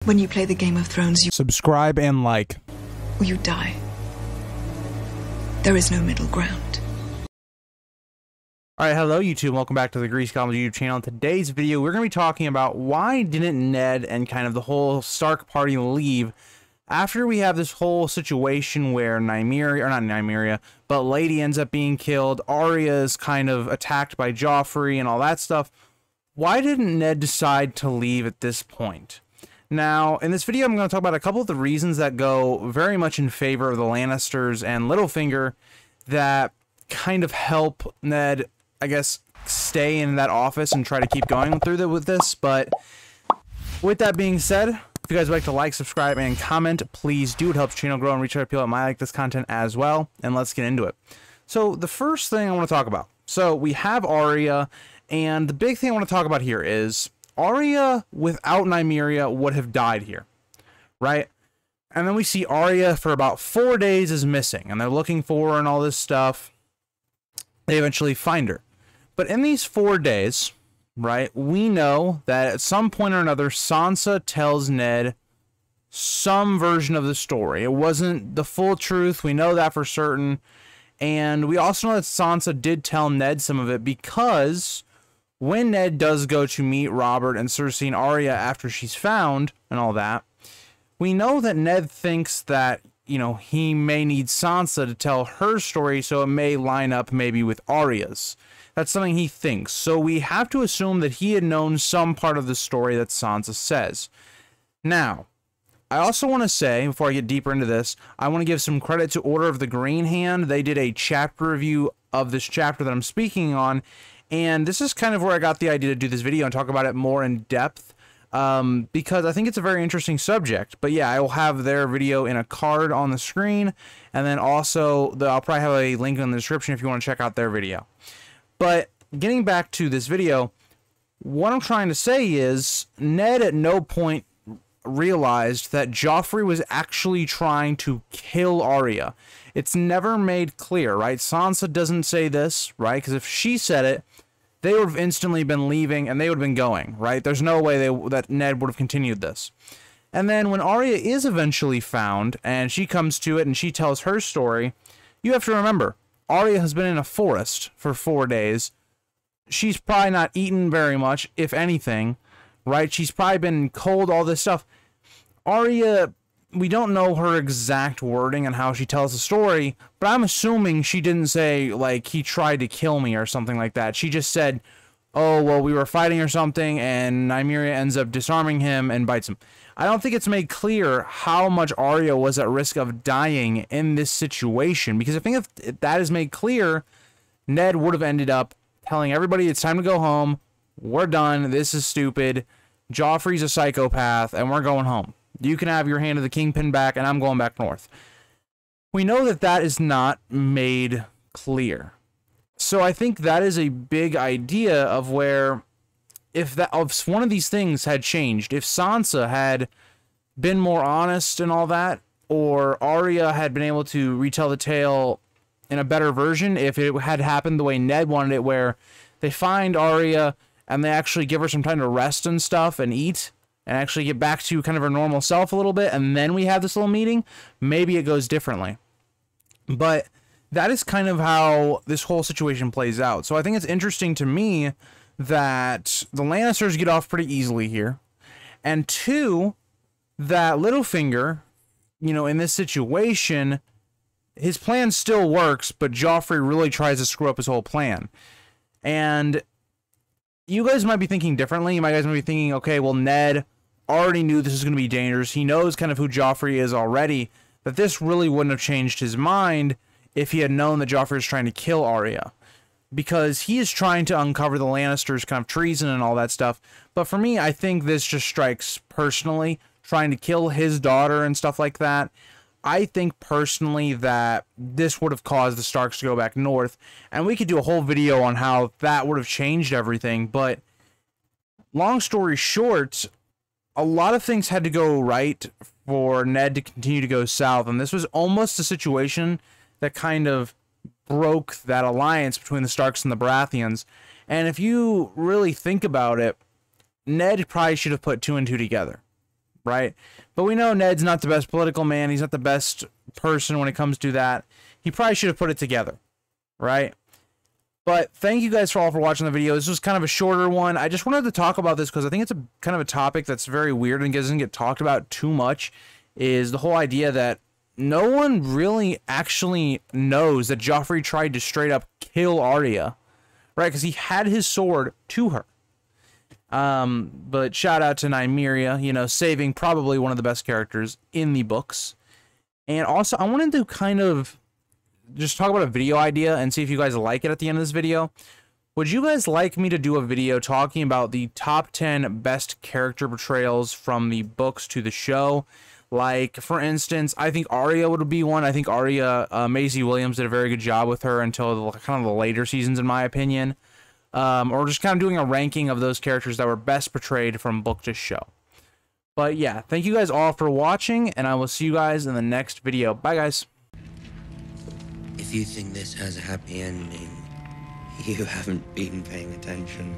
When you play the Game of Thrones, you subscribe and like, or you die. There is no middle ground. Alright, hello YouTube, welcome back to the Grease Goblins YouTube channel. In today's video, we're going to be talking about why didn't Ned and kind of the whole Stark party leave after we have this whole situation where Nymeria, or not Nymeria, but Lady ends up being killed, Arya is kind of attacked by Joffrey and all that stuff. Why didn't Ned decide to leave at this point? Now, in this video, I'm going to talk about a couple of the reasons that go very much in favor of the Lannisters and Littlefinger that kind of help Ned, I guess, stay in that office and try to keep going through with this. But with that being said, if you guys would like to like, subscribe, and comment, please do. It helps the channel grow and reach out to people that might like this content as well. And let's get into it. So the first thing I want to talk about. So we have Arya, and the big thing I want to talk about here is Arya without Nymeria would have died here, right? And then we see Arya for about 4 days is missing, and they're looking for her and all this stuff. They eventually find her. But in these 4 days, right, we know that at some point or another, Sansa tells Ned some version of the story. It wasn't the full truth. We know that for certain. And we also know that Sansa did tell Ned some of it because when Ned does go to meet Robert and Cersei and Arya after she's found and all that, we know that Ned thinks that, you know, he may need Sansa to tell her story, so it may line up maybe with Arya's. That's something he thinks. So we have to assume that he had known some part of the story that Sansa says. Now, I also want to say, before I get deeper into this, I want to give some credit to Order of the Green Hand. They did a chapter review of this chapter that I'm speaking on, and this is kind of where I got the idea to do this video and talk about it more in depth, because I think it's a very interesting subject. But yeah, I will have their video in a card on the screen, and then also I'll probably have a link in the description if you want to check out their video. But getting back to this video, what I'm trying to say is Ned at no point realized that Joffrey was actually trying to kill Arya. It's never made clear, right? Sansa doesn't say this, right? Because if she said it, they would have instantly been leaving and they would have been going, right? There's no way that Ned would have continued this. And then when Arya is eventually found and she comes to it and she tells her story, you have to remember, Arya has been in a forest for 4 days. She's probably not eaten very much, if anything, right? She's probably been cold, all this stuff. Arya, we don't know her exact wording and how she tells the story, but I'm assuming she didn't say, like, he tried to kill me or something like that. She just said, oh, well, we were fighting or something, and Nymeria ends up disarming him and bites him. I don't think it's made clear how much Arya was at risk of dying in this situation, because I think if that is made clear, Ned would have ended up telling everybody it's time to go home, we're done, this is stupid, Joffrey's a psychopath, and we're going home. You can have your hand of the kingpin back, and I'm going back north. We know that that is not made clear. So I think that is a big idea of where if one of these things had changed, if Sansa had been more honest and all that, or Arya had been able to retell the tale in a better version, if it had happened the way Ned wanted it, where they find Arya and they actually give her some time to rest and stuff and eat, and actually get back to kind of her normal self a little bit, and then we have this little meeting, maybe it goes differently. But that is kind of how this whole situation plays out. So I think it's interesting to me that the Lannisters get off pretty easily here, and two, that Littlefinger, you know, in this situation, his plan still works, but Joffrey really tries to screw up his whole plan. And you guys might be thinking differently. You guys might be thinking, okay, well, Ned already knew this was going to be dangerous. He knows kind of who Joffrey is already, that this really wouldn't have changed his mind if he had known that Joffrey was trying to kill Arya, because he is trying to uncover the Lannisters' kind of treason and all that stuff. But for me, I think this just strikes personally, trying to kill his daughter and stuff like that. I think personally that this would have caused the Starks to go back north, and we could do a whole video on how that would have changed everything. But long story short, a lot of things had to go right for Ned to continue to go south, and this was almost a situation that kind of broke that alliance between the Starks and the Baratheons. And if you really think about it, Ned probably should have put 2 and 2 together. right? But we know Ned's not the best political man. He's not the best person when it comes to that. He probably should have put it together, right? But thank you guys all for watching the video. This was kind of a shorter one. I just wanted to talk about this because I think it's a kind of a topic that's very weird and doesn't get talked about too much, is the whole idea that no one really actually knows that Joffrey tried to straight up kill Arya, right? Because he had his sword to her. But shout out to Nymeria, you know, saving probably one of the best characters in the books. And also, I wanted to kind of just talk about a video idea and see if you guys like it at the end of this video. Would you guys like me to do a video talking about the top 10 best character portrayals from the books to the show? Like, for instance, I think Arya would be one. I think Arya, Maisie Williams did a very good job with her until kind of the later seasons, in my opinion. Or just kind of doing a ranking of those characters that were best portrayed from book to show. But yeah, thank you guys all for watching, and I will see you guys in the next video. Bye, guys. If you think this has a happy ending, you haven't been paying attention.